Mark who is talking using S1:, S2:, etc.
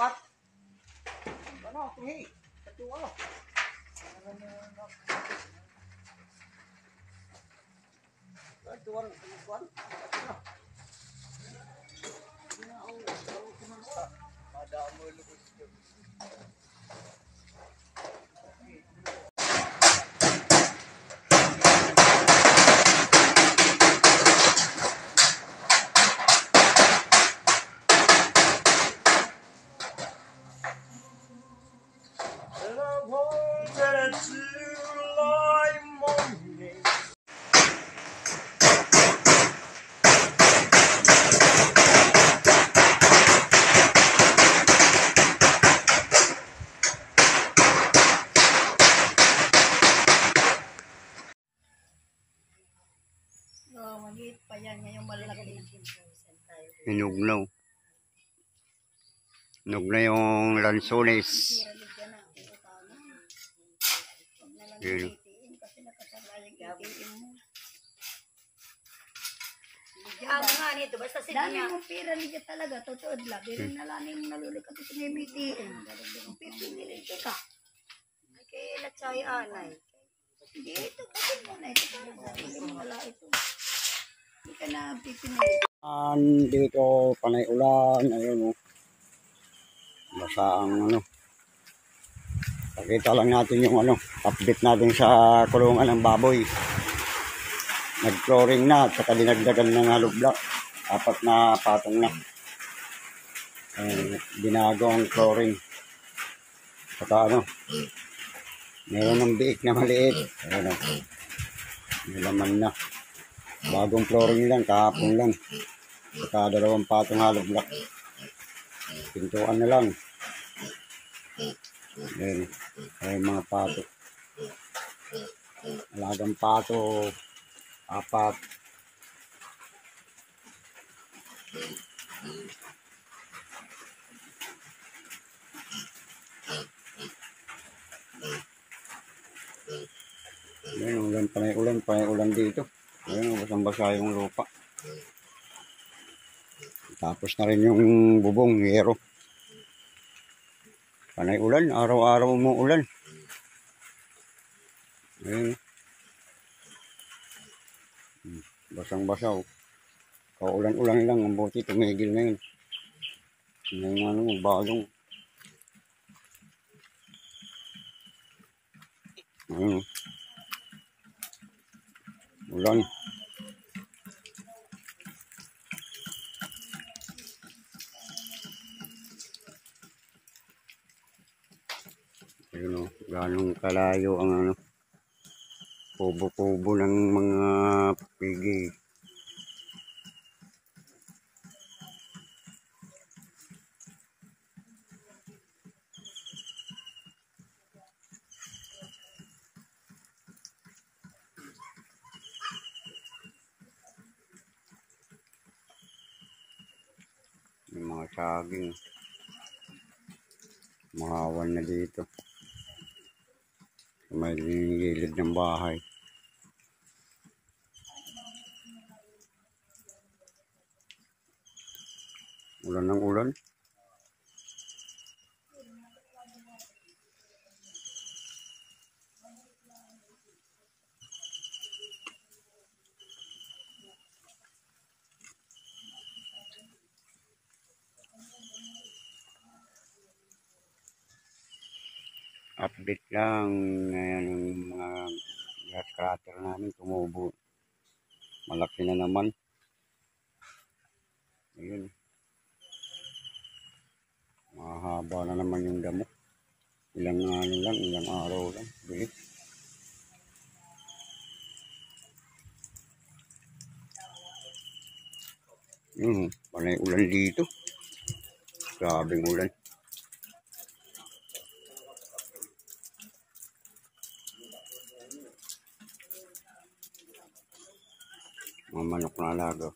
S1: lawat. Ano, tuhi. Katuwa. Katuwa, katuwa.
S2: Maliit pa yan, ngayong malaki.
S3: Hinugnaw. Hinog na yung lansones. Yun.
S2: Nga nito, basta sila niya. Dami mong pira niya talaga, totoo lang. Pero nalani mong nalulikat ito ng MTN. Pipinilin ka. Ay, kaya latsay anay. Hindi, ito kasi muna. Ito hindi mo wala ito. Hindi ka na pipinilin.
S3: Dito, panay ulan. Ayun, oh. Basta ang ano. Pakita lang natin yung ano. Update natin sa kulungan ng baboy. Nag-flooring na at saka dinagdagan ng hollow block. 4 na patong na. Binago ang flooring. Saka ano. Meron ng biik na maliit. Ayun, oh. Nilaman na. Bagong flooring lang, kahapon lang. Saka 2 patong hollow block. Pintuan na lang. Ayun. Ayun mga pato. Alagang pato. 4. Ayun, panay ulan dito. Ayun, basang-basa yung lupa. Tapos na rin yung bubong, yero. Panay ulan, araw-araw mo ulan. Ayun. Basang-basa, oh. Kaulan-ulan lang, ang buti tumigil na yun. Yung ano, bagong. Ayun. Ulan. Ayun, oh. Ganong kalayo ang ano. Kubo-kubo ng mga pigi. Yung mga saging. Mahawan na dito. May gilid ng bahay. Ulan ng ulan. Update lang. Ayan yung mga grass cutter namin tumubo. Malaki na naman. Ayun. Mahaba na naman yung damo. Ilang ano lang, ilang araw lang. Bilis. Panay ulan dito. Grabing ulan. Mga manok na alaga.